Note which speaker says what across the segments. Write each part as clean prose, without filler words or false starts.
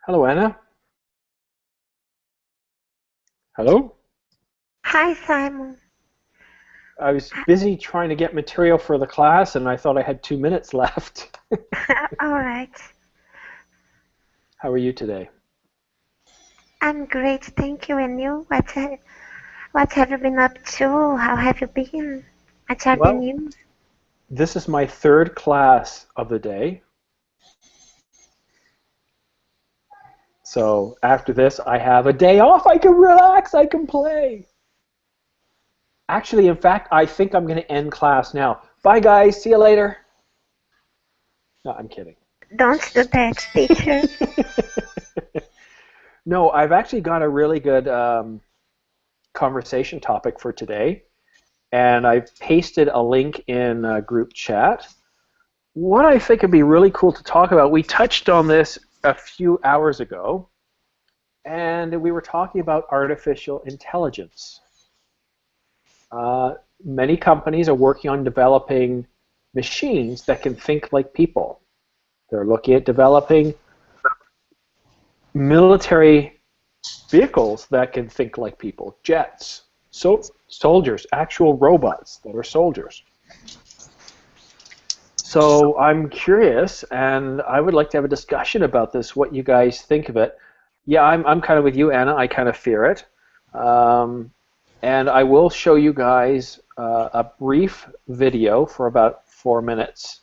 Speaker 1: Hello, Anna. Hello?
Speaker 2: Hi, Simon.
Speaker 1: I was busy trying to get material for the class, and I thought I had 2 minutes left.
Speaker 2: All right.
Speaker 1: How are you today?
Speaker 2: I'm great, thank you. And you? What have you been up to? How have you been? What are the
Speaker 1: Well,
Speaker 2: news?
Speaker 1: this is my third class of the day. So after this, I have a day off. I can relax. I can play. Actually, in fact, I think I'm going to end class now. Bye, guys. See you later. No, I'm kidding.
Speaker 2: Don't do that, teacher.
Speaker 1: No, I've actually got a really good conversation topic for today, and I've pasted a link in group chat. What I think would be really cool to talk about, we touched on this a few hours ago, and we were talking about artificial intelligence. Many companies are working on developing machines that can think like people. They're looking at developing military vehicles that can think like people, jets, soldiers, actual robots that are soldiers. So I'm curious, and I would like to have a discussion about this, what you guys think of it. Yeah, I'm kind of with you, Anna. I kind of fear it. Um, and I will show you guys a brief video for about 4 minutes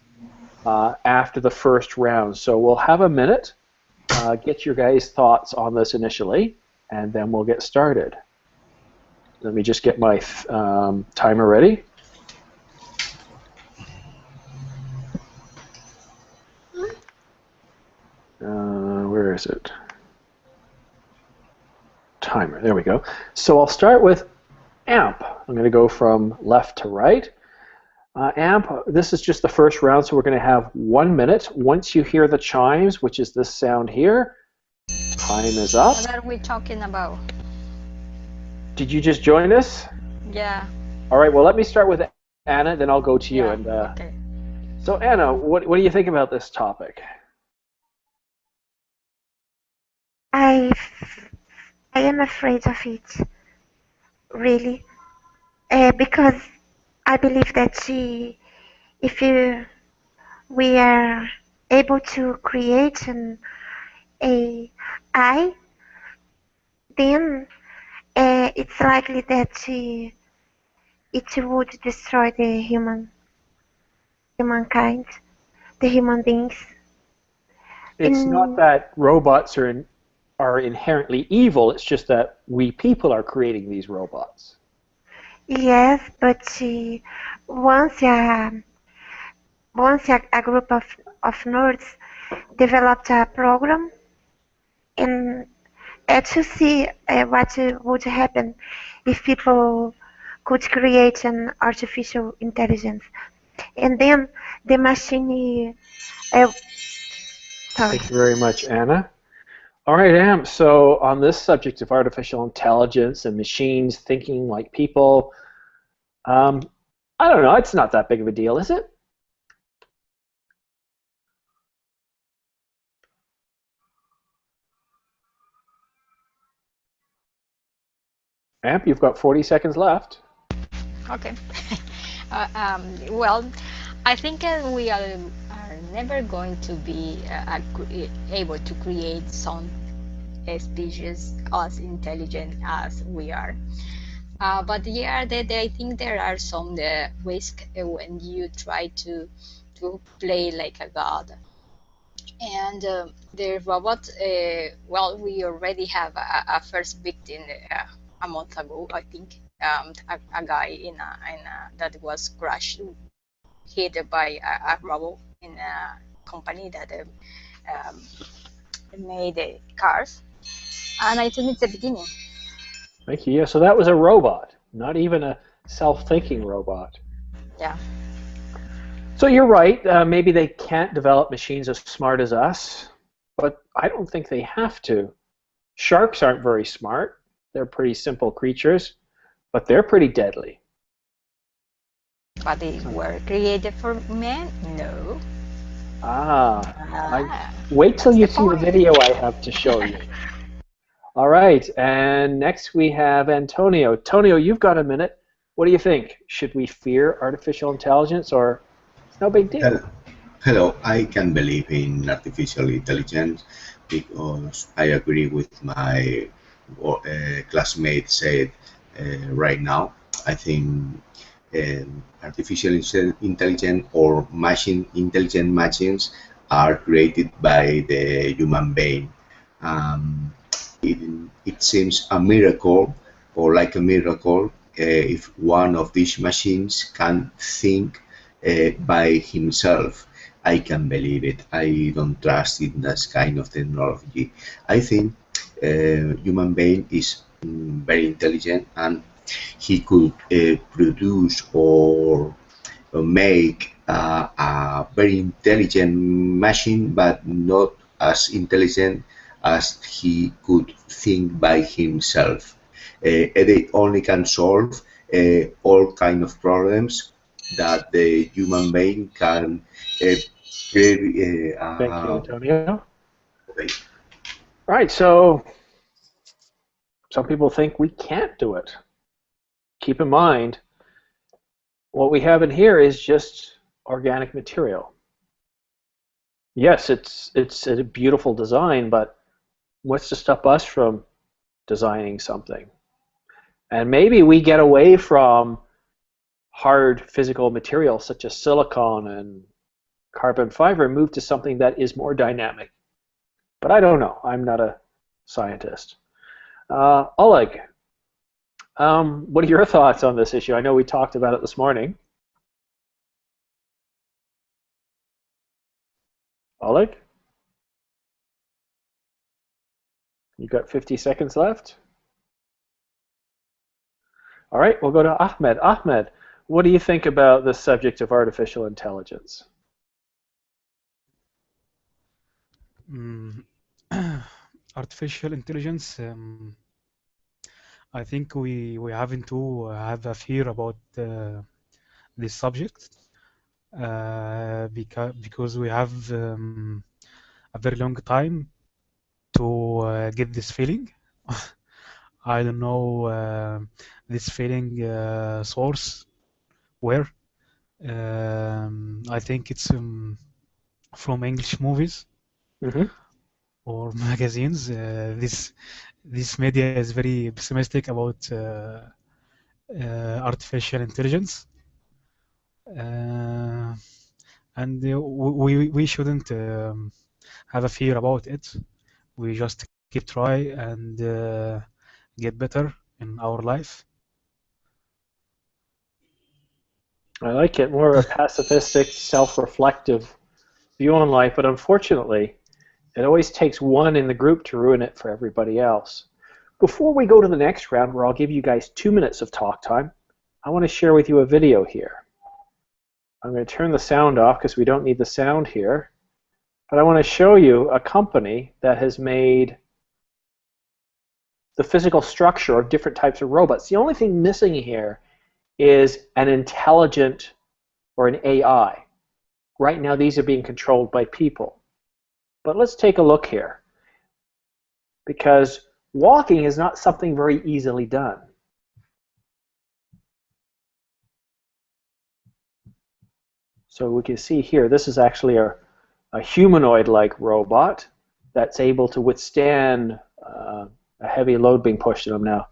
Speaker 1: after the first round. So we'll have a minute, get your guys' thoughts on this initially, and then we'll get started. Let me just get my timer ready. Where is it? Timer. There we go. So I'll start with AMP. I'm going to go from left to right. AMP, this is just the first round, so we're going to have 1 minute. Once you hear the chimes, which is this sound here, time is up.
Speaker 3: What are we talking about?
Speaker 1: Did you just join us?
Speaker 3: Yeah.
Speaker 1: All right, well, let me start with Anna, then I'll go to you.
Speaker 3: Yeah.
Speaker 1: And
Speaker 3: Okay.
Speaker 1: So Anna, what do you think about this topic?
Speaker 2: I I am afraid of it, really, because I believe that if we are able to create an AI, then it's likely that it would destroy the humankind, the human beings.
Speaker 1: It's not
Speaker 2: In
Speaker 1: that robots are inherently evil, it's just that we people are creating these robots.
Speaker 2: Yes, but once a once a group of nerds developed a program and to see what would happen if people could create an artificial intelligence, and then the machine. Sorry.
Speaker 1: Thank you very much, Anna. All right, Am. So on this subject of artificial intelligence and machines thinking like people, um, I don't know. It's not that big of a deal, is it? Amp, you've got 40 seconds left.
Speaker 3: Okay. Well, I think are never going to be able to create some species as intelligent as we are. But yeah, I think there are some risk when you try to play like a god. And the robot, well, we already have a first victim a month ago, I think. A guy that was crushed, hit by a robot in a company that um, made cars. And I think it's the beginning.
Speaker 1: Thank you. Yeah, so that was a robot, not even a self-thinking robot.
Speaker 3: Yeah.
Speaker 1: So you're right. Maybe they can't develop machines as smart as us, but I don't think they have to. Sharks aren't very smart. They're pretty simple creatures, but they're pretty deadly.
Speaker 3: But they were created for men? No.
Speaker 1: Ah, I
Speaker 3: Ah,
Speaker 1: wait till
Speaker 3: that's
Speaker 1: you
Speaker 3: the
Speaker 1: see the
Speaker 3: point.
Speaker 1: video I have to show you. All right, and next we have Antonio. Antonio, you've got a minute. What do you think? Should we fear artificial intelligence, or it's no big
Speaker 4: Hel-
Speaker 1: deal?
Speaker 4: Hello, I can believe in artificial intelligence because I agree with my classmate said right now. I think artificial intelligence or machine intelligent machines are created by the human being. Um, it, it seems a miracle or like a miracle if one of these machines can think by himself. I can believe it. I don't trust in this kind of technology. I think human being is very intelligent and he could produce or make a very intelligent machine, but not as intelligent as he could think by himself. It only can solve all kind of problems that the human being can uh,
Speaker 1: Thank you, Antonio.
Speaker 4: okay.
Speaker 1: All right, so some people think we can't do it. Keep in mind, what we have in here is just organic material. Yes, it's a beautiful design, but what's to stop us from designing something? And maybe we get away from hard physical materials such as silicon and carbon fiber and move to something that is more dynamic. But I don't know. I'm not a scientist. Oleg, what are your thoughts on this issue? I know we talked about it this morning. Oleg, you got 50 seconds left. All right, we'll go to Ahmed. Ahmed, what do you think about the subject of artificial intelligence?
Speaker 5: Mm, Artificial intelligence. I think we haven't to have a fear about this subject because we have a very long time to get this feeling. I don't know this feeling source where. I think it's from English movies
Speaker 1: Mm-hmm.
Speaker 5: or magazines. This media is very pessimistic about artificial intelligence, uh, and we shouldn't have a fear about it. We just keep try and get better in our life.
Speaker 1: I like it. More of a pacifistic, self-reflective view on life, but unfortunately, it always takes one in the group to ruin it for everybody else. Before we go to the next round, where I'll give you guys 2 minutes of talk time, I want to share with you a video here. I'm going to turn the sound off because we don't need the sound here. But I want to show you a company that has made the physical structure of different types of robots. The only thing missing here is an intelligent or an AI. Right now, these are being controlled by people. But let's take a look here, because walking is not something very easily done. So we can see here, this is actually a humanoid-like robot that's able to withstand a heavy load being pushed at them. Now,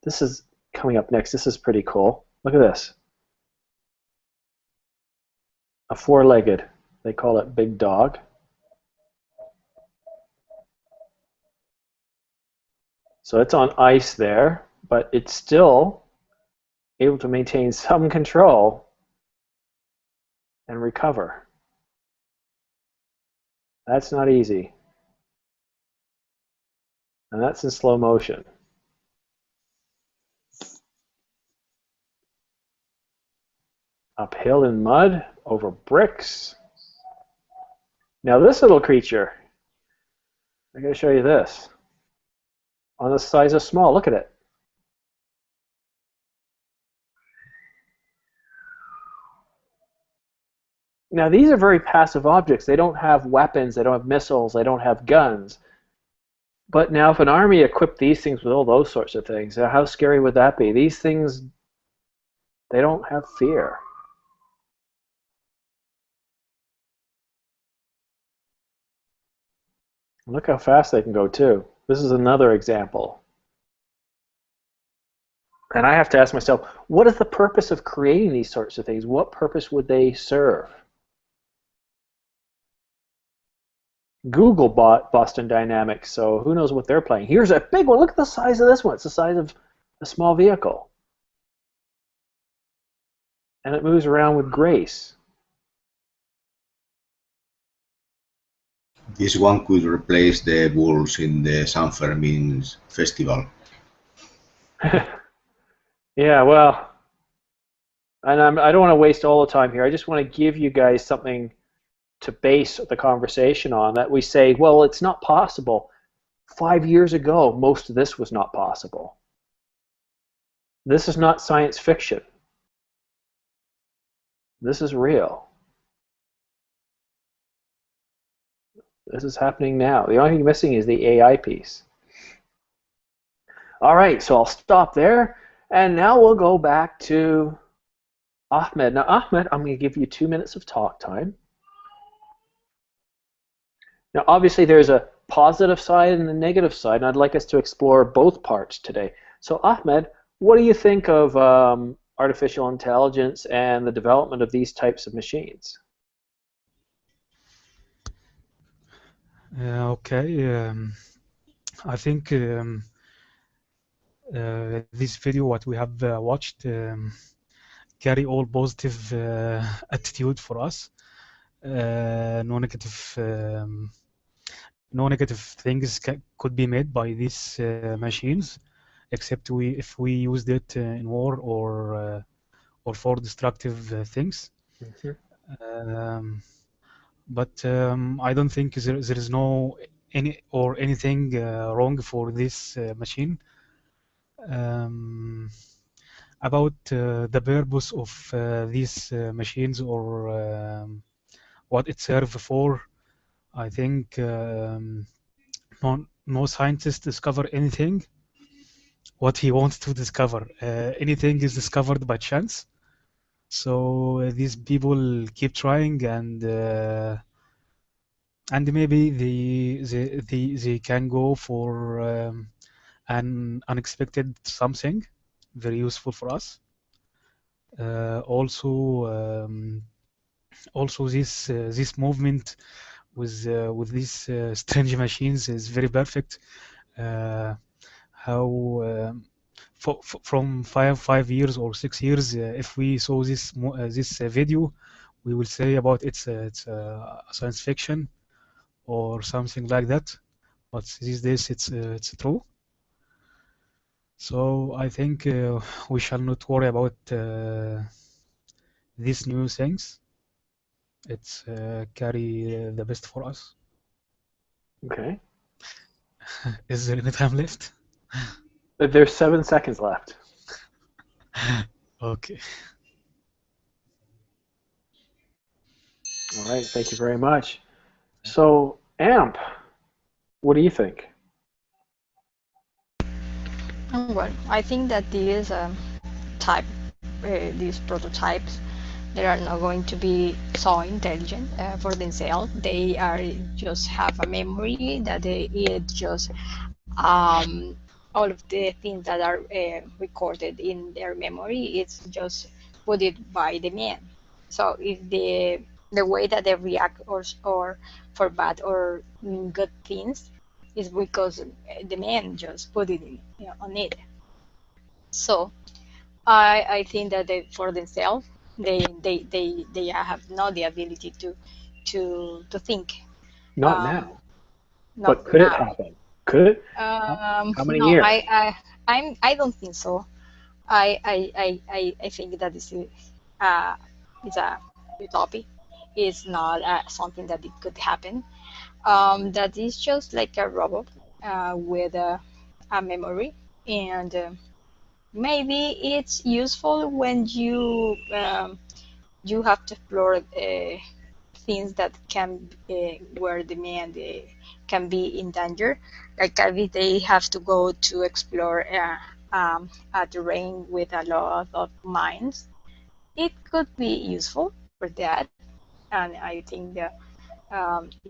Speaker 1: this is coming up next. This is pretty cool. Look at this. A four-legged, they call it big dog. So it's on ice there, but it's still able to maintain some control and recover. That's not easy. And that's in slow motion. Uphill in mud, over bricks. Now this little creature, I'm going to show you this. On the size of small, look at it. Now, these are very passive objects. They don't have weapons, they don't have missiles, they don't have guns. But now, if an army equipped these things with all those sorts of things, how scary would that be? These things, they don't have fear. Look how fast they can go, too. This is another example. And I have to ask myself, what is the purpose of creating these sorts of things? What purpose would they serve? Google bought Boston Dynamics, so who knows what they're playing. Here's a big one. Look at the size of this one. It's the size of a small vehicle. And it moves around with grace.
Speaker 4: This one could replace the bulls in the San Fermin festival.
Speaker 1: Yeah, well, and I don't want to waste all the time here. I just want to give you guys something to base the conversation on, that we say, well, it's not possible. 5 years ago, most of this was not possible. This is not science fiction. This is real. This is happening now. The only thing missing is the AI piece. All right, so I'll stop there, and now we'll go back to Ahmed. Now, Ahmed, I'm going to give you 2 minutes of talk time. Now, obviously, there's a positive side and a negative side, and I'd like us to explore both parts today. So, Ahmed, what do you think of artificial intelligence and the development of these types of machines?
Speaker 5: Okay, I think this video, what we have watched, carry all positive attitude for us. No negative things could be made by these machines, except if we used it in war or for destructive things.
Speaker 1: Mm-hmm.
Speaker 5: But I don't think there is anything wrong for this machine. About the purpose of these machines, or what it serves for, I think no scientist discover anything what he wants to discover. Anything is discovered by chance. So these people keep trying, and maybe they can go for an unexpected something very useful for us. Also this movement with these strange machines is very perfect. How from 5 years or 6 years, if we saw this video, we will say about it's science fiction or something like that. But these days it's true. So I think we shall not worry about these new things. It's carry the best for us.
Speaker 1: Okay.
Speaker 5: Is there any time left?
Speaker 1: There's 7 seconds left.
Speaker 5: Okay.
Speaker 1: All right, thank you very much. So, AMP, what do you think?
Speaker 3: Well, I think that these these prototypes, they are not going to be so intelligent for themselves. They are just have a memory that it just all of the things that are recorded in their memory, it's just put it by the man. So if the way that they react or for bad or good things is because the man just put it in, on it. So I think that for themselves, they have not the ability to think.
Speaker 1: Not
Speaker 3: Um,
Speaker 1: now,
Speaker 3: Not
Speaker 1: but could it
Speaker 3: now.
Speaker 1: happen? Could it? How many
Speaker 3: No,
Speaker 1: years?
Speaker 3: I don't think so. I think that is a utopia. It's not something that it could happen. That is just like a robot with a memory, and maybe it's useful when you have to explore things that can where the man can be in danger. Like if they have to go to explore a terrain with a lot of mines, it could be useful for that. And I think that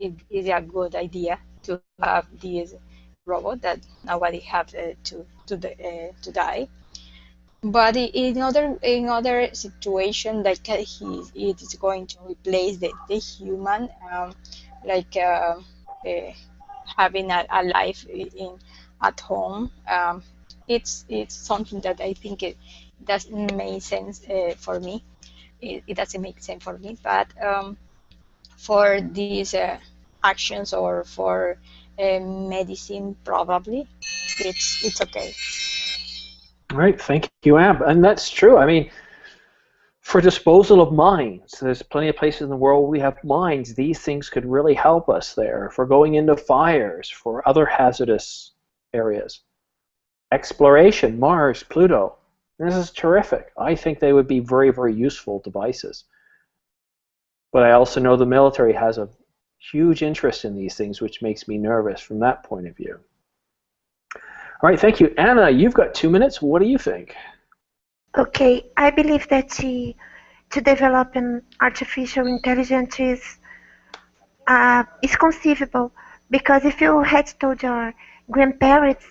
Speaker 3: it is a good idea to have this robot that nobody have to die. But in other situation, like it is going to replace the human, like having a life in at home. It's something that I think it doesn't make sense for me. It doesn't make sense for me. But for these actions or for medicine, probably it's okay.
Speaker 1: All right, thank you, Ab. And that's true. I mean, for disposal of mines, there's plenty of places in the world we have mines. These things could really help us there. For going into fires, for other hazardous areas. Exploration, Mars, Pluto. This is terrific. I think they would be very, very useful devices. But I also know the military has a huge interest in these things, which makes me nervous from that point of view. All right, thank you. Anna, you've got 2 minutes. What do you think?
Speaker 2: Okay, I believe that to develop an artificial intelligence is conceivable, because if you had told your grandparents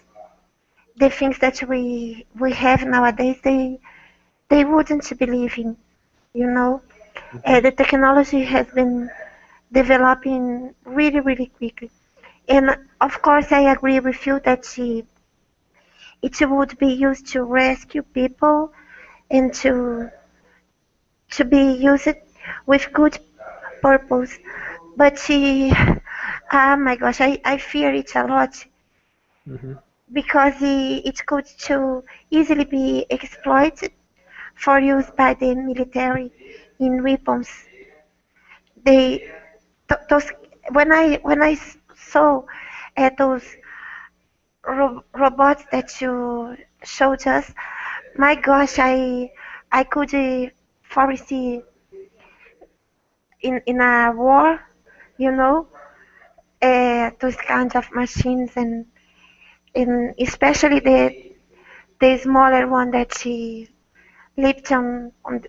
Speaker 2: the things that we have nowadays, they wouldn't believe in, you know. The technology has been developing really, really quickly. And of course, I agree with you that it would be used to rescue people and to be used with good purpose. But oh my gosh, I fear it a lot,
Speaker 1: Mhm.
Speaker 2: because it could too easily be exploited for use by the military in weapons. They those when I saw those robots that you showed us, my gosh, I could foresee in a war, you know, those kinds of machines, and especially the smaller one that she leaped onto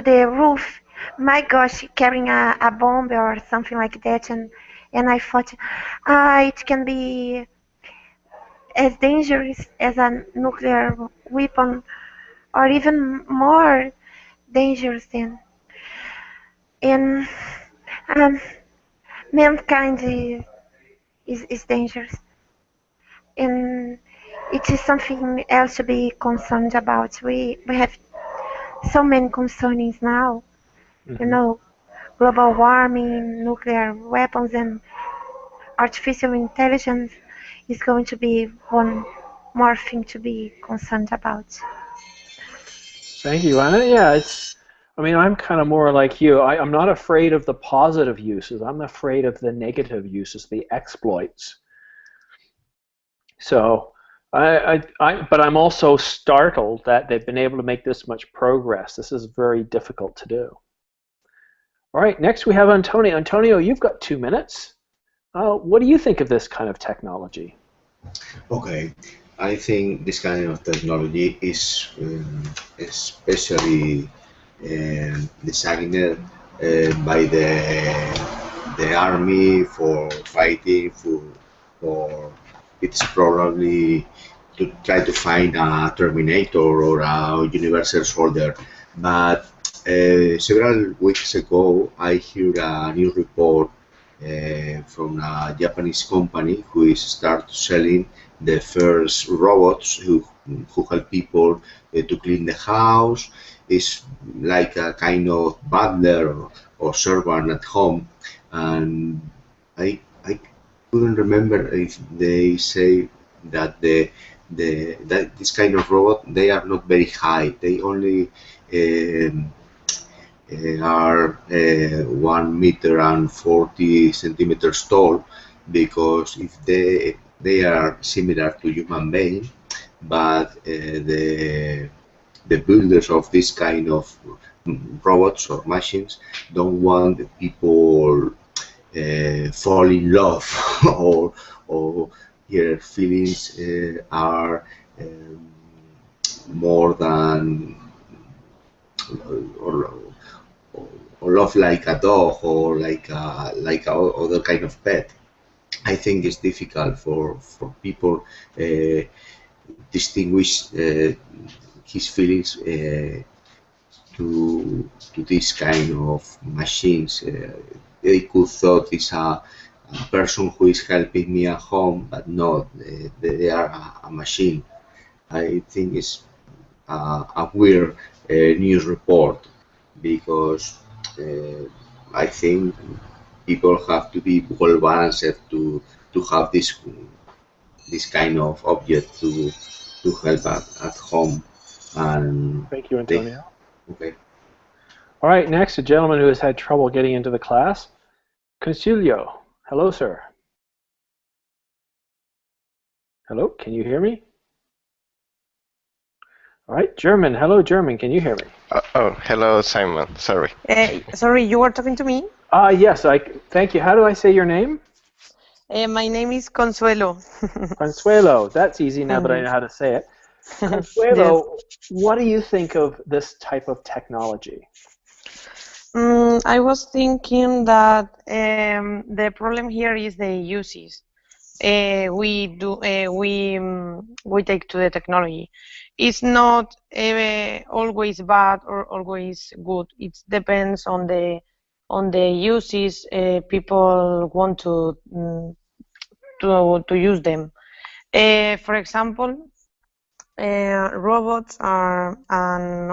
Speaker 2: the roof. My gosh, carrying a bomb or something like that, and I thought, it can be as dangerous as a nuclear weapon, or even more dangerous than. And um, mankind is dangerous, and it is something else to be concerned about. We have so many concerns now, you
Speaker 1: Mhm.
Speaker 2: know, global warming, nuclear weapons, and artificial intelligence is going to be one more thing to be concerned about.
Speaker 1: Thank you, Anna. Yeah, I mean, I'm kind of more like you. I'm not afraid of the positive uses. I'm afraid of the negative uses, the exploits. So, but I'm also startled that they've been able to make this much progress. This is very difficult to do. All right, next we have Antonio. Antonio, you've got 2 minutes. What do you think of this kind of technology?
Speaker 4: Okay, I think this kind of technology is especially designed by the army for fighting for it's probably to try to find a Terminator or a Universal Soldier. But several weeks ago, I heard a news report from a Japanese company who is start selling the first robots who help people to clean the house. It's like a kind of butler or servant at home, and I couldn't remember if they say that that this kind of robot they are not very high. They only um, are 1 meter and 40 centimeters tall, because if they are similar to human being, but the builders of this kind of robots or machines don't want the people fall in love or their feelings are um, more than or, or love like a dog or like a other kind of pet. I think it's difficult for people distinguish his feelings to this kind of machines. They could thought it's a person who is helping me at home, but no, they are a machine. I think it's a weird news report because uh, I think people have to be well balanced to have this kind of object to help at home and
Speaker 1: Thank you,
Speaker 4: they
Speaker 1: Antonio.
Speaker 4: okay.
Speaker 1: All right, next, a gentleman who has had trouble getting into the class, Consilio. Hello, sir. Hello, can you hear me? All right, German. Hello, German. Can you hear me?
Speaker 6: Hello, Simon. Sorry.
Speaker 7: Sorry, you were talking to me?
Speaker 1: Yes, thank you. How do I say your name?
Speaker 7: My name is Consuelo.
Speaker 1: Consuelo. That's easy now that I know how to say it. Consuelo,
Speaker 7: Yes.
Speaker 1: what do you think of this type of technology?
Speaker 7: I was thinking that the problem here is the uses we take to the technology. It's not always bad or always good. It depends on the uses people want to use them. For example, robots are and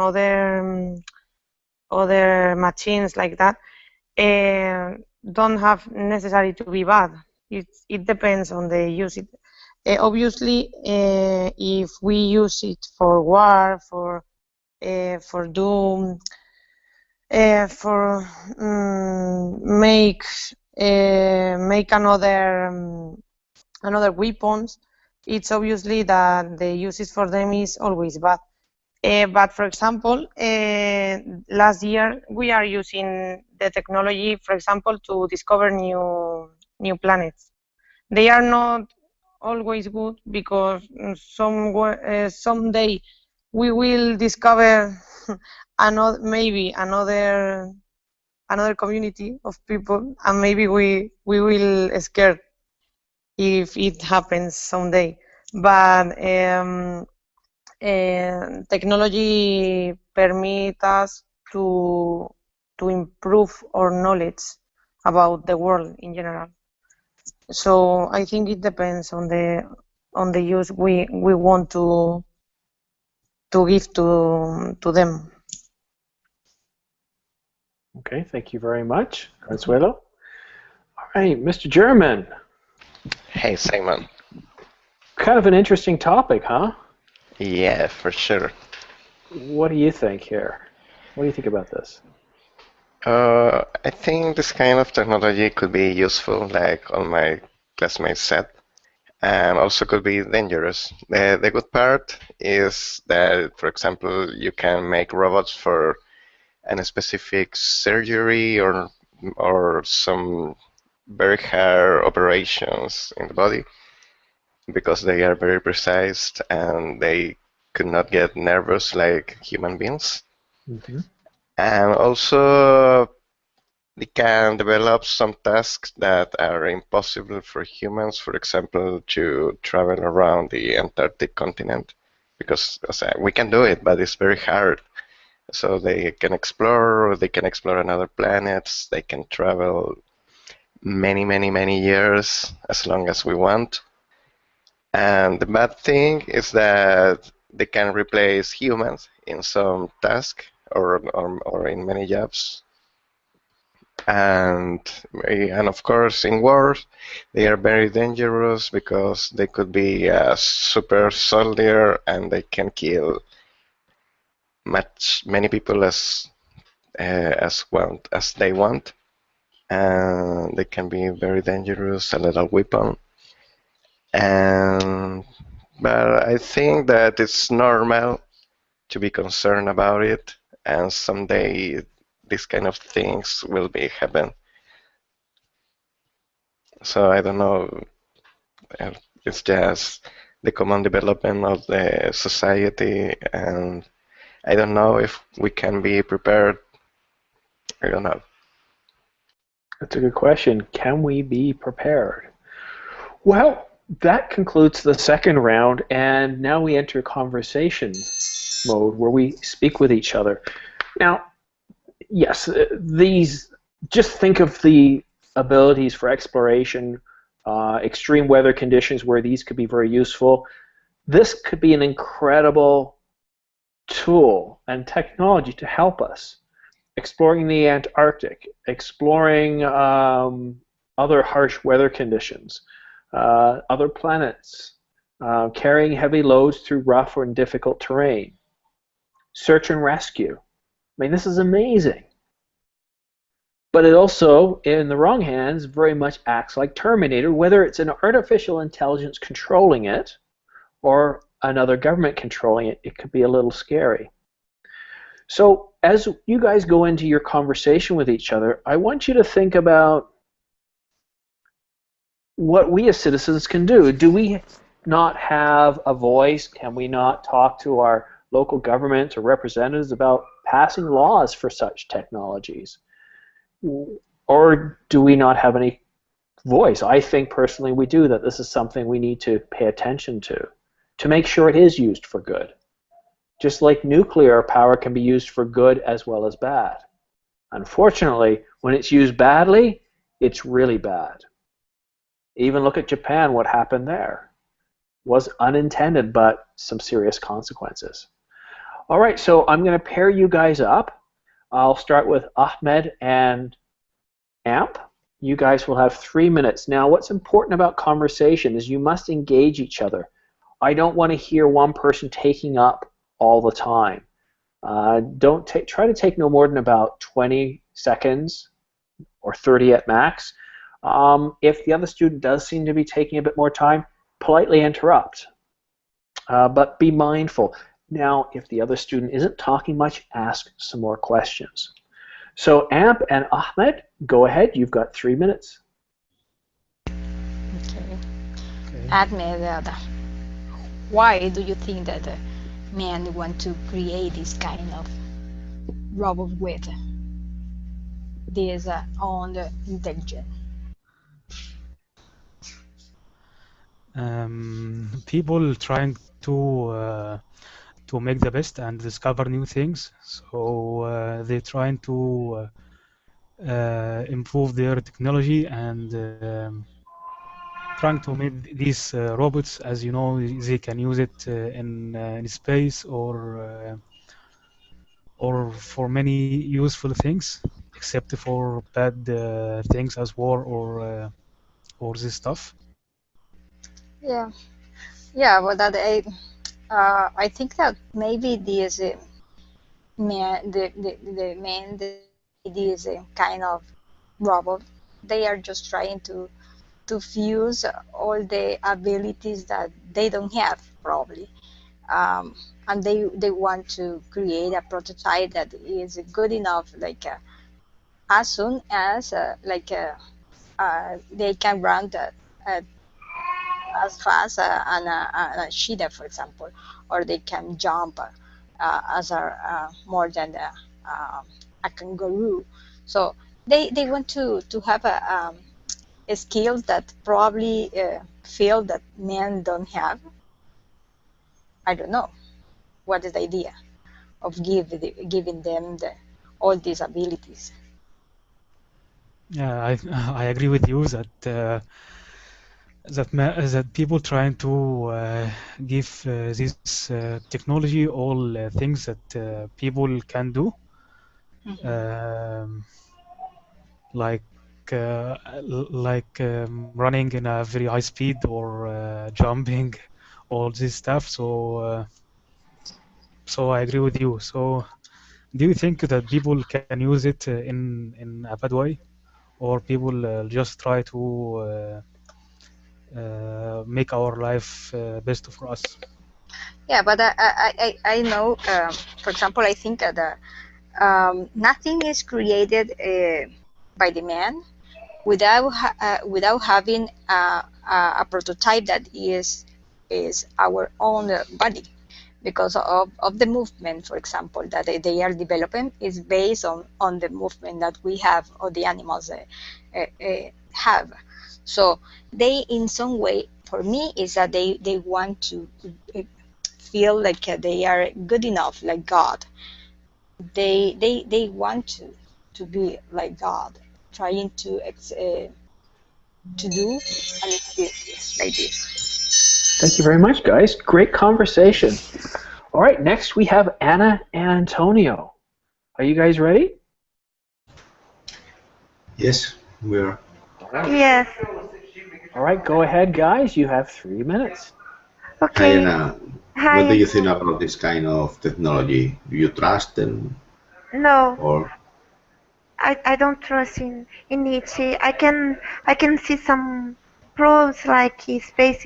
Speaker 7: other machines like that don't have necessary to be bad. It depends on the use. Obviously, if we use it for war, for do for make another weapons, it's obviously that the uses for them is always bad. But for example, last year we are using the technology, for example, to discover new planets. They are not always good because someday we will discover another community of people, and maybe we will scared if it happens someday. But technology permit us to improve our knowledge about the world in general. So I think it depends on the use we want to give to them.
Speaker 1: Okay, thank you very much, Consuelo. All right, Mr. German.
Speaker 6: Hey, Simon.
Speaker 1: Kind of an interesting topic, huh?
Speaker 6: Yeah, for sure.
Speaker 1: What do you think here? What do you think about this?
Speaker 6: I think this kind of technology could be useful, like all my classmates said, and also could be dangerous. The good part is that, for example, you can make robots for a specific surgery or some very hard operations in the body because they are very precise and they could not get nervous like human beings.
Speaker 1: Mm-hmm.
Speaker 6: And also they can develop some tasks that are impossible for humans, for example, to travel around the Antarctic continent, because we can do it, but it's very hard. So they can explore, they can explore another planets, they can travel many, many, many years as long as we want. And the bad thing is that they can replace humans in some task or in many jobs. And of course in wars they are very dangerous because they could be a super soldier and they can kill many people as they want, and they can be very dangerous, a lethal weapon. And but I think that it's normal to be concerned about it, and someday these kind of things will be heaven. So I don't know. It's just the common development of the society, and I don't know if we can be prepared. I don't know.
Speaker 1: That's a good question. Can we be prepared? Well, that concludes the second round, and now we enter conversation mode where we speak with each other. Now, yes, these, just think of the abilities for exploration, extreme weather conditions where these could be very useful. This could be an incredible tool and technology to help us. Exploring the Antarctic, exploring other harsh weather conditions, other planets, carrying heavy loads through rough or difficult terrain, search and rescue. I mean, this is amazing. But it also, in the wrong hands, very much acts like Terminator, whether it's an artificial intelligence controlling it or another government controlling it. It could be a little scary. So as you guys go into your conversation with each other, I want you to think about what we as citizens can do. Do we not have a voice? Can we not talk to our local governments or representatives about passing laws for such technologies? Or do we not have any voice? I think personally we do, that this is something we need to pay attention to make sure it is used for good. Just like nuclear power can be used for good as well as bad. Unfortunately, when it's used badly, it's really bad. Even look at Japan, what happened there. Was unintended, but some serious consequences. All right, so I'm going to pair you guys up. I'll start with Ahmed and Amp. You guys will have 3 minutes. Now, what's important about conversation is you must engage each other. I don't want to hear one person taking up all the time. Try to take no more than about 20 seconds or 30 at max. If the other student does seem to be taking a bit more time, politely interrupt. But be mindful. Now, if the other student isn't talking much, ask some more questions. So Amp and Ahmed, go ahead. You've got 3 minutes.
Speaker 3: Okay. Ahmed, why do you think that men want to create this kind of robot with this own intelligence?
Speaker 5: People trying to make the best and discover new things. So they're trying to improve their technology and trying to make these robots, as you know, they can use it in space or for many useful things, except for bad things as war or this stuff.
Speaker 3: Yeah, yeah. But that I think that maybe this man, the men, this kind of robot, they are just trying to fuse all the abilities that they don't have probably, and they want to create a prototype that is good enough, like as soon as they can run as fast a cheetah, for example, or they can jump as more than a kangaroo. So they want to have a skills that probably feel that men don't have. I don't know. What is the idea of giving them all these abilities?
Speaker 5: Yeah, I agree with you that that people trying to give this technology all things that people can do, um, like running in a very high speed or jumping, all this stuff. So I agree with you. So do you think that people can use it in a bad way, or people just try to make our life best for us?
Speaker 3: Yeah, but I know. For example, I think that nothing is created by the man without having a prototype that is our own body, because of the movement, for example, that they are developing is based on the movement that we have or the animals have. So they, in some way, for me, is that they want to feel like they are good enough, like God. They want to be like God, trying to do an experience like this.
Speaker 1: Thank you very much, guys. Great conversation. All right, next we have Anna and Antonio. Are you guys ready?
Speaker 4: Yes, we are.
Speaker 1: All right.
Speaker 2: Yes.
Speaker 1: All right, go ahead, guys. You have 3 minutes.
Speaker 4: Hi,
Speaker 2: Okay.
Speaker 4: Anna. What do
Speaker 2: Hi.
Speaker 4: you think about this kind of technology? Do you trust them,
Speaker 2: No,
Speaker 4: or
Speaker 2: I don't trust in it. I can see some pros like space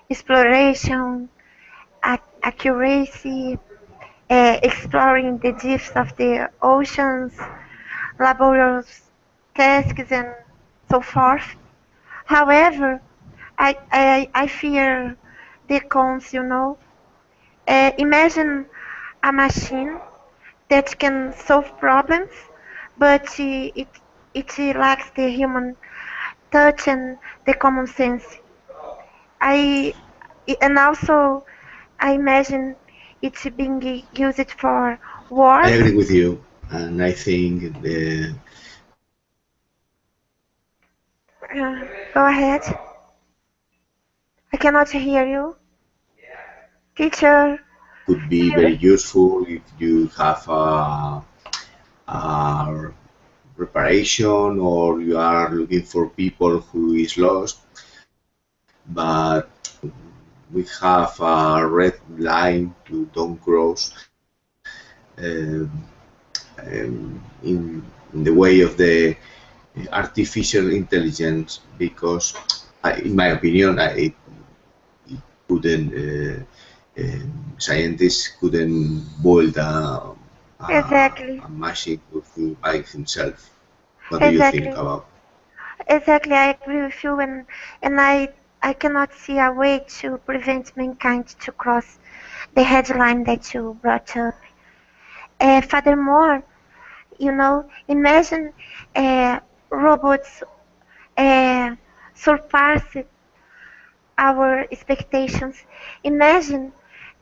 Speaker 2: exploration, accuracy, exploring the depths of the oceans, laborious tasks, and so forth. However, I fear the cons. Imagine a machine that can solve problems, but it lacks the human touch and the common sense. I and also I imagine it's being used for
Speaker 4: I
Speaker 2: wars.
Speaker 4: agree with you, and I think the
Speaker 2: Uh, Go ahead. I cannot hear you, teacher.
Speaker 4: could be very useful if you have a preparation or you are looking for people who is lost, but we have a red line to don't cross um, in the way of the artificial intelligence because, in my opinion, it couldn't. Scientists couldn't build
Speaker 2: Exactly,
Speaker 4: a machine by himself. What do you think
Speaker 2: exactly,
Speaker 4: about?
Speaker 2: exactly. I agree with you, and I cannot see a way to prevent mankind to cross the headline that you brought up. Furthermore, imagine robots uh, surpass our expectations. Imagine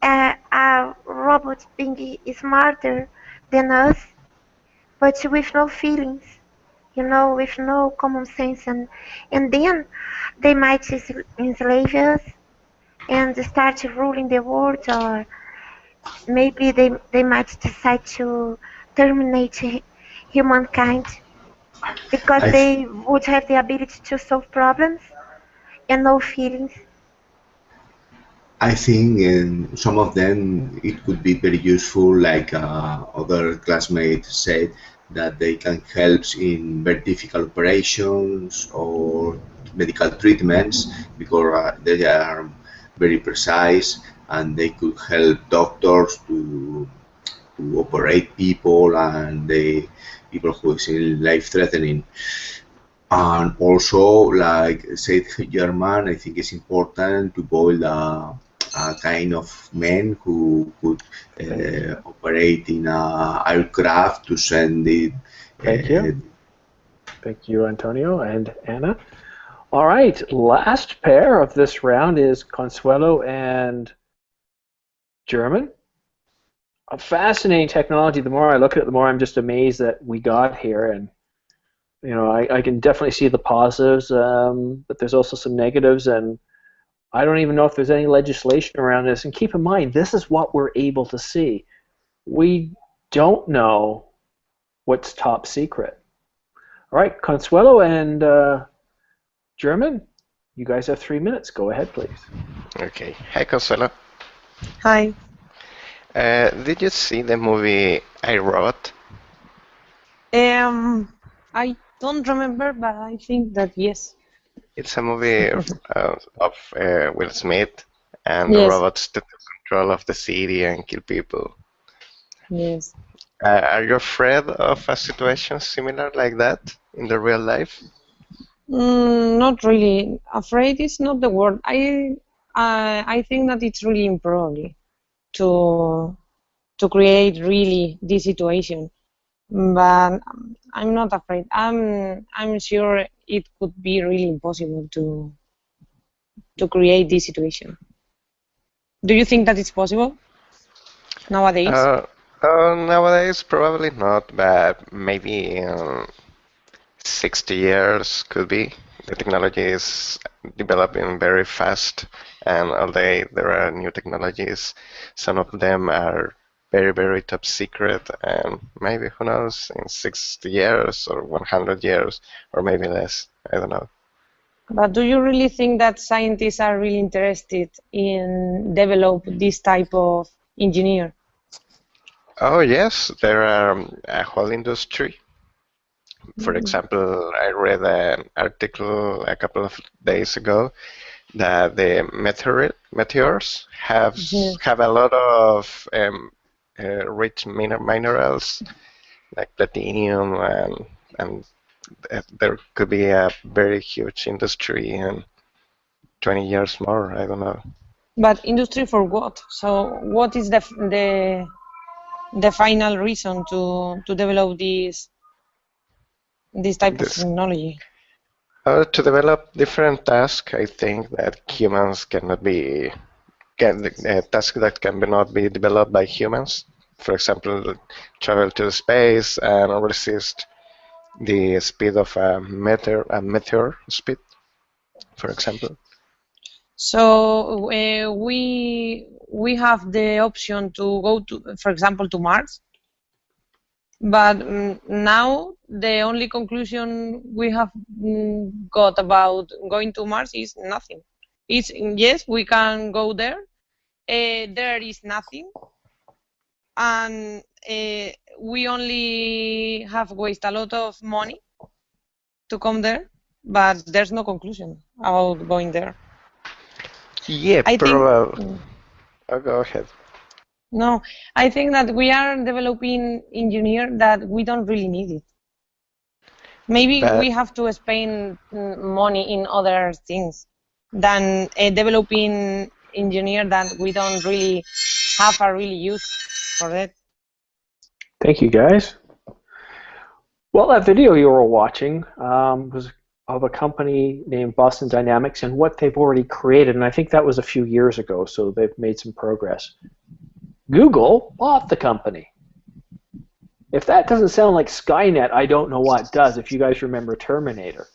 Speaker 2: a robot being smarter than us, but with no feelings, with no common sense, and then they might enslave us and start ruling the world, or maybe they might decide to terminate humankind because
Speaker 4: I
Speaker 2: they would have the ability to solve problems and no feelings.
Speaker 4: I think in some of them it could be very useful, like other classmates said, that they can help in very difficult operations or medical treatments because they are very precise and they could help doctors to operate people and the people who is in life threatening. And also, like said German, I think it's important to build a kind of men who could operate in a aircraft to send it.
Speaker 1: Thank you.
Speaker 4: Uh,
Speaker 1: Thank you, Antonio and Anna. All right, last pair of this round is Consuelo and German. A fascinating technology. The more I look at it, the more I'm just amazed that we got here. And I can definitely see the positives, but there's also some negatives. And I don't even know if there's any legislation around this. And keep in mind, this is what we're able to see. We don't know what's top secret. All right, Consuelo and German, you guys have 3 minutes. Go ahead, please.
Speaker 6: Okay. Hi, Consuelo.
Speaker 7: Hi.
Speaker 6: Did you see the movie I, Robot?
Speaker 7: I don't remember, but I think that yes.
Speaker 6: It's a movie of Will Smith and the
Speaker 7: Yes.
Speaker 6: robots that take control of the city and kill people.
Speaker 7: Yes.
Speaker 6: Are you afraid of a situation similar like that in the real life?
Speaker 7: Not really. Afraid is not the word. I think that it's really improbable to create really this situation. But I'm not afraid. I'm sure it could be really impossible to create this situation. Do you think that it's possible nowadays?
Speaker 6: Nowadays, probably not, but maybe in 60 years could be. The technology is developing very fast, and all day there are new technologies. Some of them are very, very top secret, and maybe, who knows, in 60 years or 100 years, or maybe less. I don't know.
Speaker 7: But do you really think that scientists are really interested in develop this type of engineer?
Speaker 6: Oh, yes, there are a whole industry. For example, I read an article a couple of days ago that the meteors
Speaker 7: Yes.
Speaker 6: have a lot of rich minerals like platinum, and there could be a very huge industry in 20 years more. I don't know.
Speaker 7: But industry for what? So what is the final reason to develop this type of
Speaker 6: This
Speaker 7: technology?
Speaker 6: To develop different tasks, I think that humans cannot be can tasks that cannot be developed by humans. For example, travel to space and resist the speed of a meteor speed, for example.
Speaker 7: So we have the option to go to, for example, to Mars. But now the only conclusion we have got about going to Mars is nothing. It's yes, we can go there. There is nothing, and we only have wasted a lot of money to come there, but there's no conclusion about going there.
Speaker 6: Yeah,
Speaker 7: I think
Speaker 6: probably. Oh, go ahead.
Speaker 7: no, I think that we are developing engineer that we don't really need it. Maybe we
Speaker 6: But
Speaker 7: have to spend money in other things than developing engineer that we don't really have a really use for it.
Speaker 1: Thank you, guys. Well, that video you were watching was of a company named Boston Dynamics and what they've already created, and I think that was a few years ago, so they've made some progress. Google bought the company. If that doesn't sound like Skynet, I don't know what does, if you guys remember Terminator.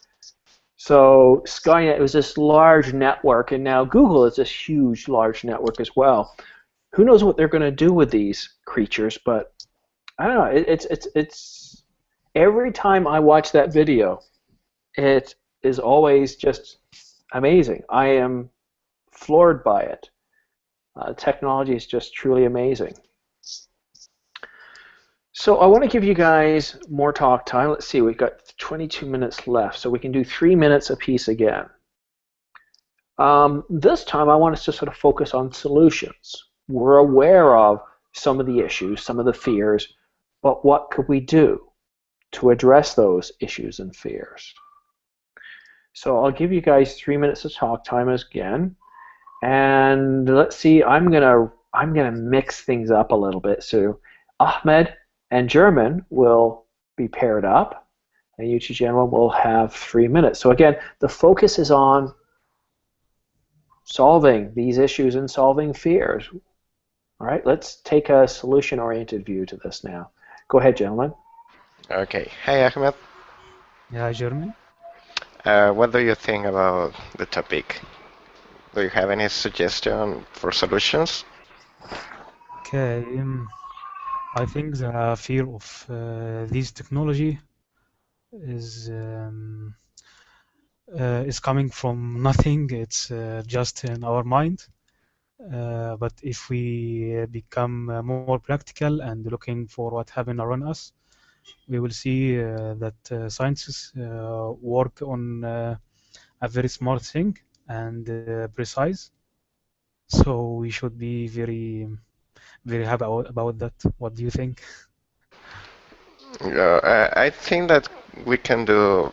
Speaker 1: So Skynet was this large network, and now Google is this huge, large network as well. Who knows what they're going to do with these creatures, but I don't know. It's every time I watch that video, it is always just amazing. I am floored by it. Technology is just truly amazing. So I want to give you guys more talk time. Let's see, we've got 22 minutes left, so we can do 3 minutes apiece again. This time I want us to sort of focus on solutions. We're aware of some of the issues, some of the fears, but what could we do to address those issues and fears? So I'll give you guys 3 minutes of talk time again, and let's see. I'm gonna mix things up a little bit. So Ahmed and German will be paired up, and you two gentlemen will have 3 minutes. So again, the focus is on solving these issues and solving fears. All right, let's take a solution-oriented view to this now. Go ahead, gentlemen.
Speaker 6: Okay. Hey, Ahmed.
Speaker 5: Yeah, German.
Speaker 6: What do you think about the topic? Do you have any suggestion for solutions?
Speaker 5: Okay, I think the fear of this technology is is coming from nothing. It's just in our mind. But if we become more practical and looking for what happened around us, we will see that scientists work on a very smart thing and precise. So we should be very happy about that. What do you think?
Speaker 6: I think that we can do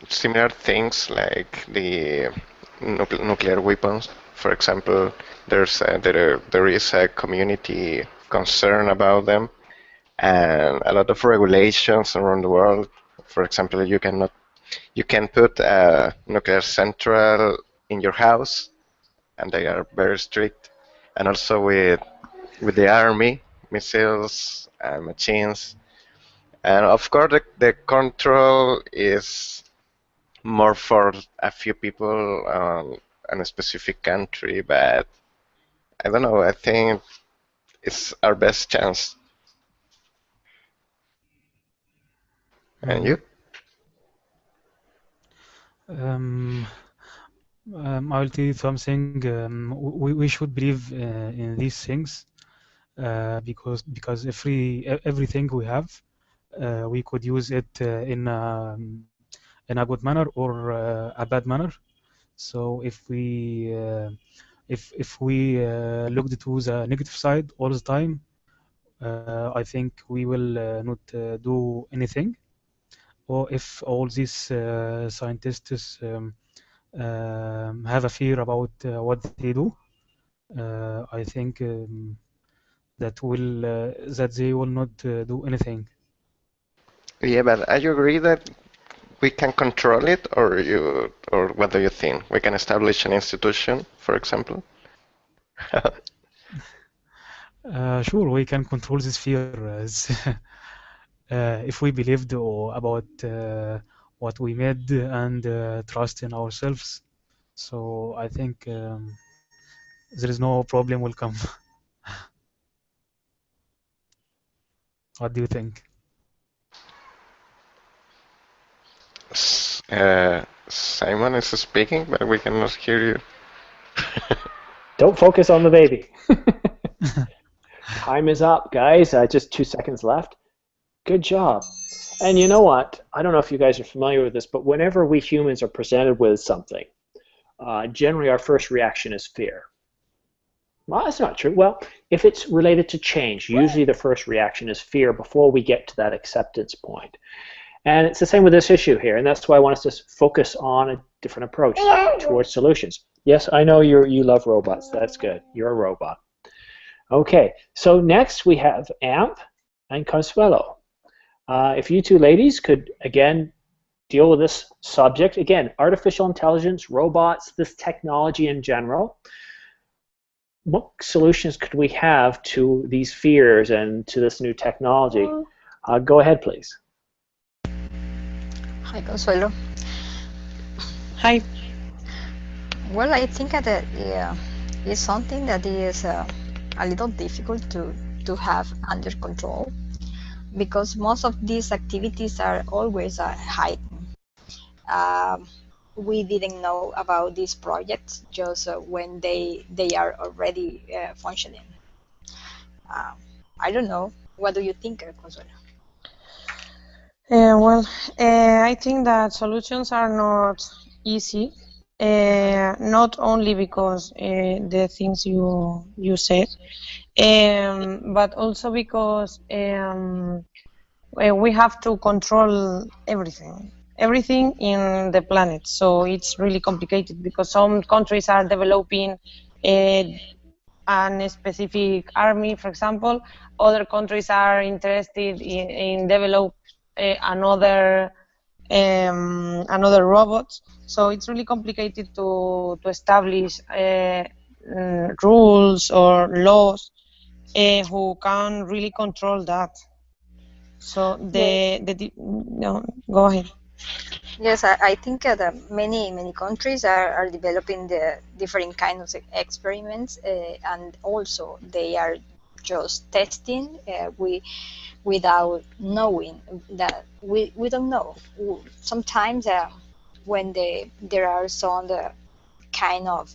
Speaker 6: similar things like the nuclear weapons. For example, there is a community concern about them and a lot of regulations around the world. For example, you can put a nuclear central in your house, and they are very strict. And also with the army, missiles and machines. And of course, the control is more for a few people in a specific country, but I don't know. I think it's our best chance. And
Speaker 5: Mhm.
Speaker 6: you?
Speaker 5: Um, I'll tell you something. We should believe in these things because everything we have, we could use it in a good manner or a bad manner. So if we looked to the negative side all the time, I think we will not do anything. Or if all these scientists have a fear about what they do, I think that they will not do anything.
Speaker 6: Yeah, but are you agree that we can control it, or what do you think? We can establish an institution, for example.
Speaker 5: Sure, we can control this fear if we believed about what we made and trust in ourselves. So I think there is no problem will come. What do you think?
Speaker 6: Simon is speaking, but we cannot hear you.
Speaker 1: Don't focus on the baby. Time is up, guys. Just 2 seconds left. Good job. And you know what? I don't know if you guys are familiar with this, but whenever we humans are presented with something, generally our first reaction is fear. Well, that's not true. Well, if it's related to change, usually the first reaction is fear before we get to that acceptance point. And it's the same with this issue here, and that's why I want us to focus on a different approach towards solutions. Yes, I know you love robots. That's good. You're a robot. Okay, so next we have Amp and Consuelo. If you two ladies could, again, deal with this subject. Again, artificial intelligence, robots, this technology in general. What solutions could we have to these fears and to this new technology? Go ahead, please.
Speaker 3: Hi, Consuelo.
Speaker 7: Hi.
Speaker 3: Well, I think that it's something that is a little difficult to have under control because most of these activities are always hidden. Um, we didn't know about these projects just when they are already functioning. Uh, I don't know. What do you think, Consuelo?
Speaker 7: Well, I think that solutions are not easy. Not only because the things you said, but also because we have to control everything in the planet. So it's really complicated because some countries are developing a specific army, for example. Other countries are interested in develop another robots. So it's really complicated to establish rules or laws who can really control that. So no, go ahead.
Speaker 3: Yes, I think that many countries are developing the different kinds of experiments, and also they are just testing. We without knowing that we don't know. Sometimes when there are some kind of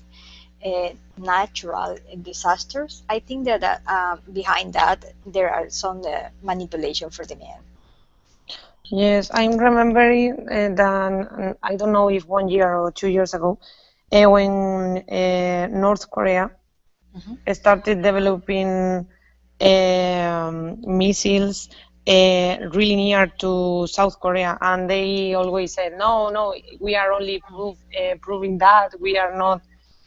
Speaker 3: natural disasters, I think that behind that there are some manipulation for the man.
Speaker 7: Yes, I'm remembering that I don't know if 1 year or 2 years ago, when North Korea started developing missiles really near to South Korea, and they always said, no, we are only proving that we are not,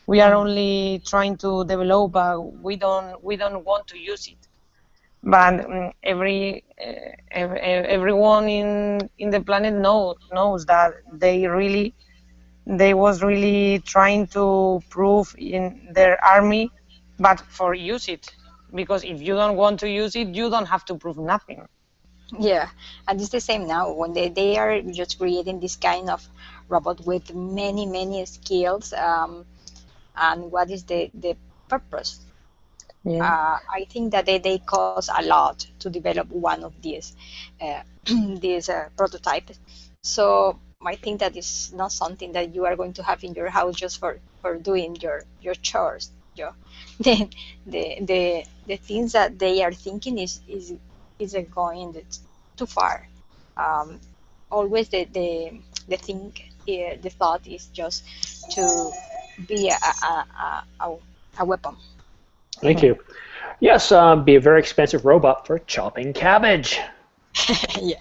Speaker 7: we are only trying to develop, but we don't want to use it. But everyone in the planet knows that they was really trying to prove in their army, but for use it, because if you don't want to use it, you don't have to prove nothing.
Speaker 3: Yeah, and it's the same now when they are just creating this kind of robot with many skills. And what is the purpose?
Speaker 7: Yeah.
Speaker 3: I think that they cost a lot to develop one of these uh, these prototypes. So I think that is not something that you are going to have in your house just for doing your chores. Yeah. The, the things that they are thinking is going too far. Um, always the thing the thought is just to be a weapon.
Speaker 1: Thank you. Yes, be a very expensive robot for chopping cabbage.
Speaker 3: Yeah.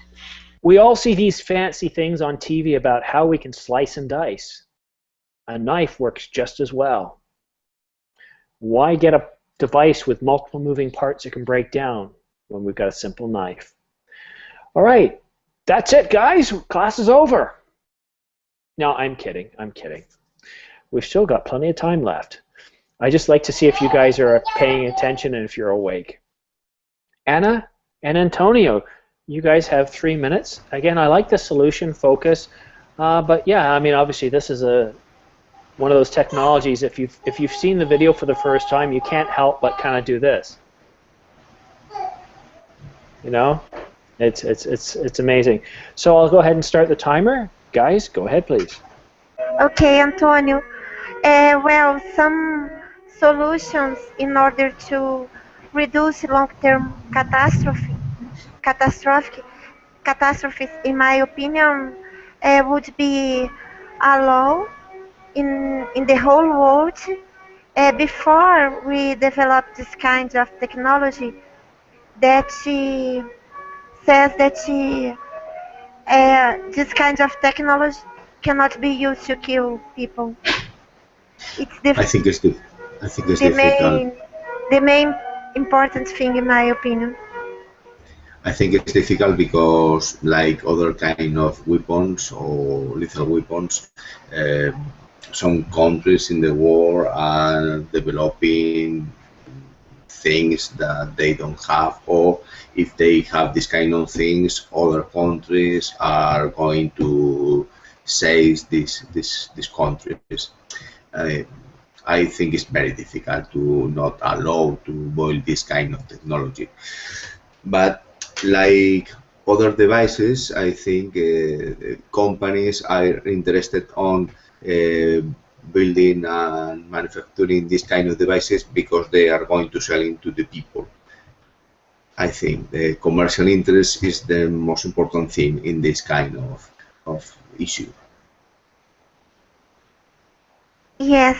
Speaker 1: We all see these fancy things on TV about how we can slice and dice. A knife works just as well. Why get a device with multiple moving parts that can break down when we've got a simple knife? All right, that's it, guys. Class is over. No, I'm kidding. I'm kidding. We've still got plenty of time left. I just like to see if you guys are paying attention and if you're awake. Anna and Antonio, you guys have 3 minutes. Again, I like the solution focus, but yeah, I mean, obviously this is one of those technologies. If you've seen the video for the first time, you can't help but kind of do this. You know, it's amazing. So I'll go ahead and start the timer. Guys, go ahead, please.
Speaker 2: Okay, Antonio. Well, some solutions in order to reduce long-term catastrophic catastrophes, in my opinion, would be a law in the whole world before we develop this kind of technology that says that this kind of technology cannot be used to kill people. It's
Speaker 4: I think it's
Speaker 2: the
Speaker 4: difficult.
Speaker 2: main important thing in my opinion.
Speaker 4: I think it's difficult because, like other kind of weapons or lethal weapons, some countries in the world are developing things that they don't have, or if they have this kind of things, other countries are going to seize these countries. Uh, I think it's very difficult to not allow to boil this kind of technology. But like other devices, I think companies are interested on building and manufacturing this kind of devices because they are going to sell into the people. I think the commercial interest is the most important thing in this kind of issue.
Speaker 2: Yes,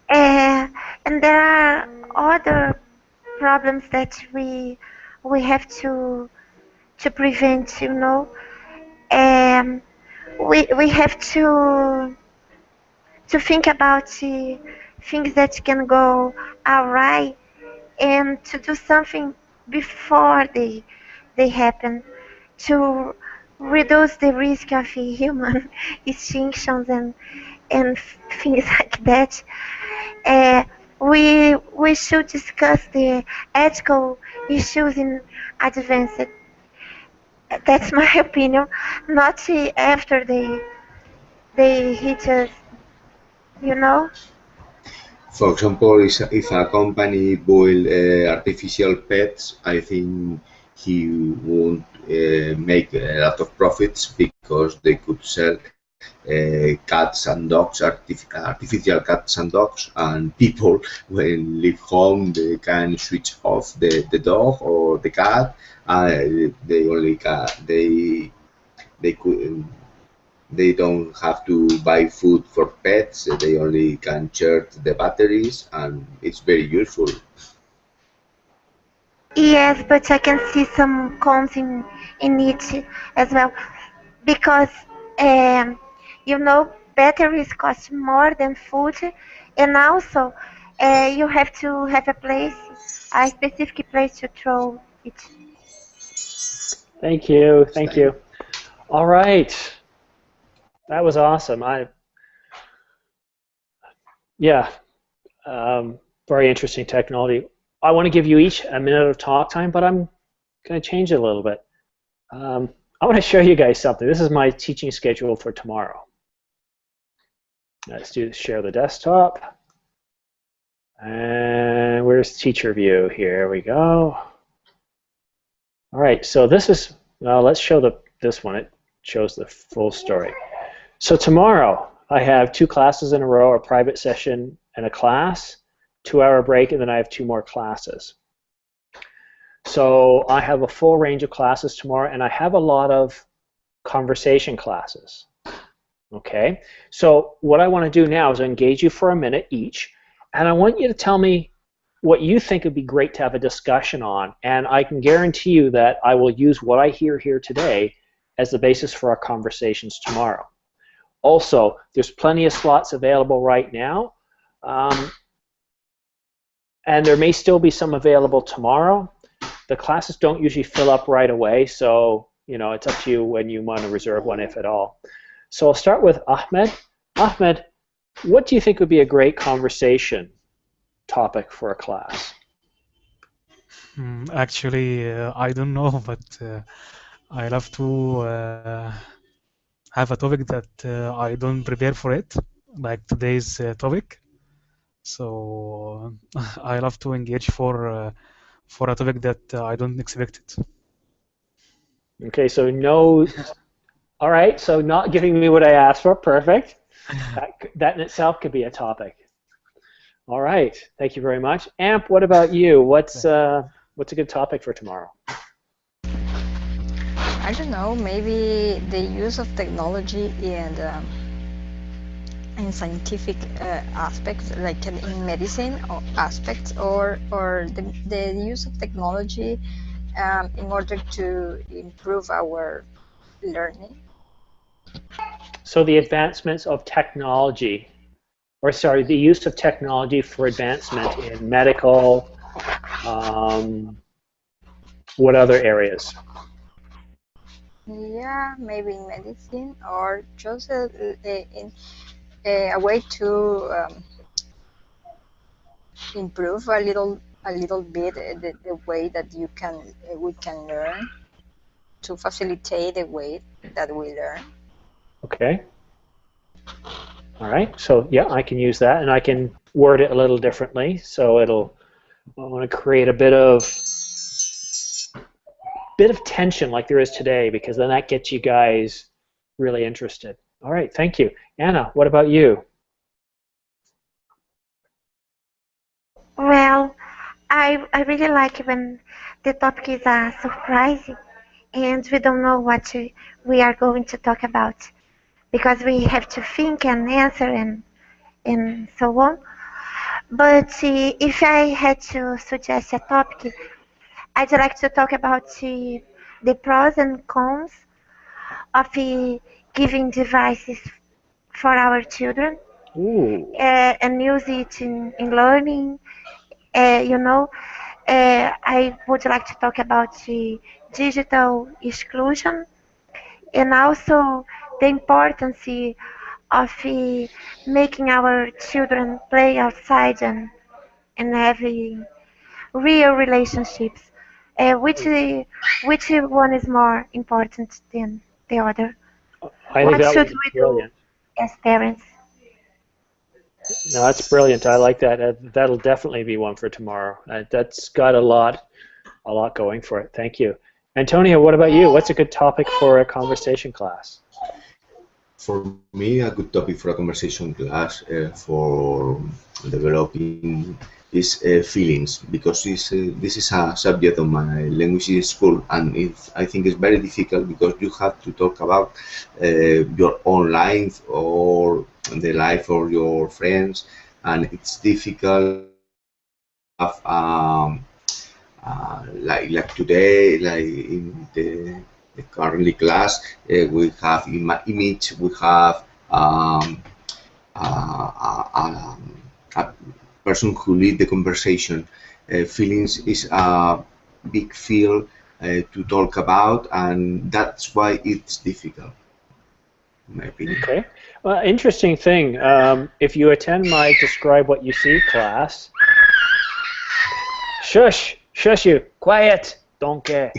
Speaker 2: and there are other problems that we have to prevent. Um, we have to think about things that can go awry and to do something before they happen to reduce the risk of human extinctions and things like that. Uh, we should discuss the ethical issues in advanced. That's my opinion. Not after they hit us, you know.
Speaker 4: For example, if a company build artificial pets, I think he won't make a lot of profits because they could sell cats and dogs, artificial cats and dogs, and people when leave home they can switch off the dog or the cat. They only they could they don't have to buy food for pets. They only can charge the batteries, and it's very useful.
Speaker 2: Yes, but I can see some cons in it as well because um, batteries cost more than food, and also you have to have a specific place to throw it.
Speaker 1: Thank you, thank
Speaker 4: Thank
Speaker 1: you. All right, that was awesome. Yeah, um, very interesting technology. I want to give you each a minute of talk time, but I'm going to change it a little bit. I want to show you guys something. This is my teaching schedule for tomorrow. Let's do share the desktop. And where's teacher view? Here we go. All right, so this is, well, let's show this one. It shows the full story. So tomorrow, I have 2 classes in a row, a private session and a class, 2-hour break, and then I have 2 more classes. So I have a full range of classes tomorrow, and I have a lot of conversation classes. Okay, so what I want to do now is engage you for a minute each, and I want you to tell me what you think would be great to have a discussion on, and I can guarantee you that I will use what I hear here today as the basis for our conversations tomorrow. Also, there's plenty of slots available right now, and there may still be some available tomorrow. The classes don't usually fill up right away, so it's up to you when you want to reserve one, if at all. So I'll start with Ahmed. Ahmed, what do you think would be a great conversation topic for a class?
Speaker 5: Actually, I don't know, but I love to have a topic that I don't prepare for it, like today's topic. So I love to engage for a topic that I don't expect it.
Speaker 1: Okay, so no. All right, so not giving me what I asked for. Perfect. That in itself could be a topic. All right, thank you very much. Amp, what about you? What's a good topic for tomorrow?
Speaker 3: I don't know, maybe the use of technology in scientific aspects, like in medicine or aspects, or the use of technology in order to improve our learning.
Speaker 1: So the advancements of technology, or sorry, the use of technology for advancement in medical, what other areas?
Speaker 3: Yeah, maybe in medicine, or just in a way to improve a little bit the way that we can learn, to facilitate the way that we learn.
Speaker 1: Okay. All right. So yeah, I can use that, and I can word it a little differently. So I want to create a bit of tension like there is today, because then that gets you guys really interested. All right. Thank you. Anna, what about you?
Speaker 2: Well, I really like when the topic is a surprise and we don't know we are going to talk about because we have to think and answer and so on. But if I had to suggest a topic, I'd like to talk about the pros and cons of giving devices for our children
Speaker 1: Ooh.
Speaker 2: and use it in learning. I would like to talk about the digital exclusion and also the importance of making our children play outside and having real relationships. Which one is more important than the other?
Speaker 1: I think
Speaker 2: What
Speaker 1: that
Speaker 2: should
Speaker 1: was
Speaker 2: we do
Speaker 1: brilliant.
Speaker 2: as parents?
Speaker 1: No, that's brilliant. I like that. That'll definitely be one for tomorrow. That's got a lot going for it. Thank you. Antonio, what about you? What's a good topic for a conversation class?
Speaker 4: For me, a good topic for a conversation class for developing is feelings, because this is a subject of my language school, and I think it's very difficult because you have to talk about your own life or the life of your friends, and it's difficult to have like today, like in the currently class, we have image, we have a person who lead the conversation. Feelings is a big field to talk about, and that's why it's difficult, in my opinion.
Speaker 1: Okay. Well, interesting thing. If you attend my Describe What You See class, shush you, quiet, donkey.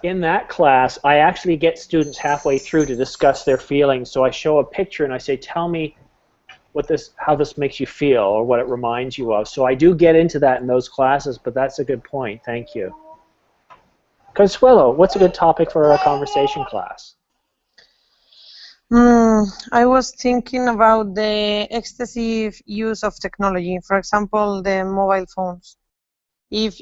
Speaker 1: In that class, I actually get students halfway through to discuss their feelings. So I show a picture and I say, tell me how this makes you feel or what it reminds you of. So I do get into that in those classes, but that's a good point. Thank you. Consuelo, what's a good topic for our conversation class?
Speaker 7: I was thinking about the excessive use of technology, for example, the mobile phones. If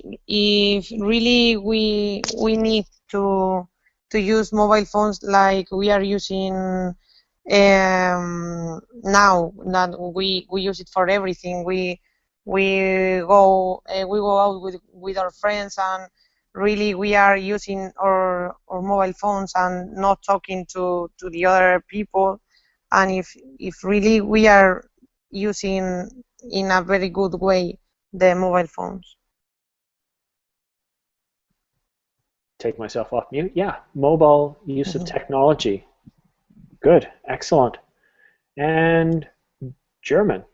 Speaker 7: really we need to use mobile phones like we are using now, that we use it for everything. We go out with our friends, and really we are using our mobile phones and not talking to the other people. And if really we are using in a very good way the mobile phones.
Speaker 1: Take myself off mute. Yeah, mobile use of technology. Good, excellent. And German.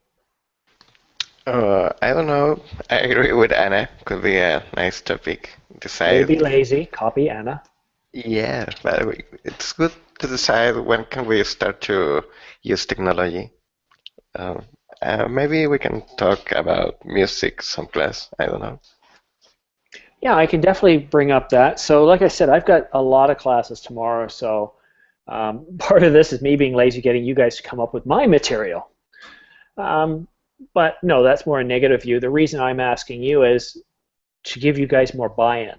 Speaker 6: I don't know. I agree with Anna. Could be a nice topic.
Speaker 1: Way to
Speaker 6: Decide.
Speaker 1: be lazy. Copy Anna.
Speaker 6: Yeah, but it's good to decide when can we start to use technology. Um, Maybe we can talk about music some class. I don't know.
Speaker 1: Yeah, I can definitely bring up that. So like I said, I've got a lot of classes tomorrow, so part of this is me being lazy getting you guys to come up with my material. But no, that's more a negative view. The reason I'm asking you is to give you guys more buy-in,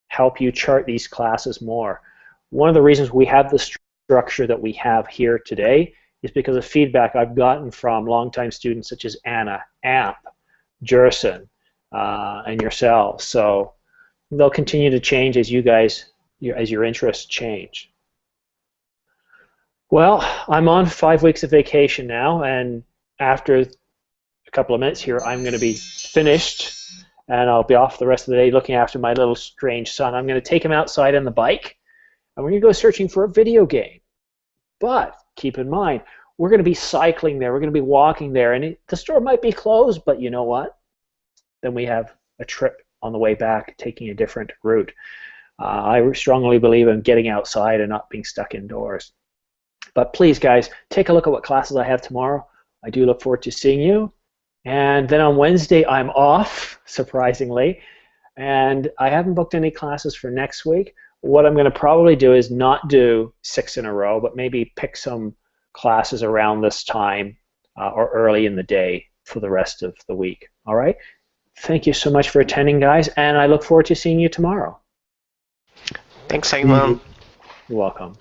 Speaker 1: help you chart these classes more. One of the reasons we have the structure that we have here today is because of feedback I've gotten from longtime students such as Anna, Amp, Jurison, and yourselves. So they'll continue to change as as your interests change. Well, I'm on 5 weeks of vacation now, and after a couple of minutes here, I'm going to be finished, and I'll be off the rest of the day looking after my little strange son. I'm going to take him outside on the bike, and we're going to go searching for a video game. But keep in mind, we're going to be cycling there. We're going to be walking there, and the store might be closed, but you know what? Then we have a trip on the way back, taking a different route. I strongly believe in getting outside and not being stuck indoors. But please, guys, take a look at what classes I have tomorrow. I do look forward to seeing you. And then on Wednesday, I'm off, surprisingly. And I haven't booked any classes for next week. What I'm going to probably do is not do 6 in a row, but maybe pick some classes around this time or early in the day for the rest of the week. All right? Thank you so much for attending, guys, and I look forward to seeing you tomorrow.
Speaker 6: Thanks, Simon.
Speaker 1: You're welcome.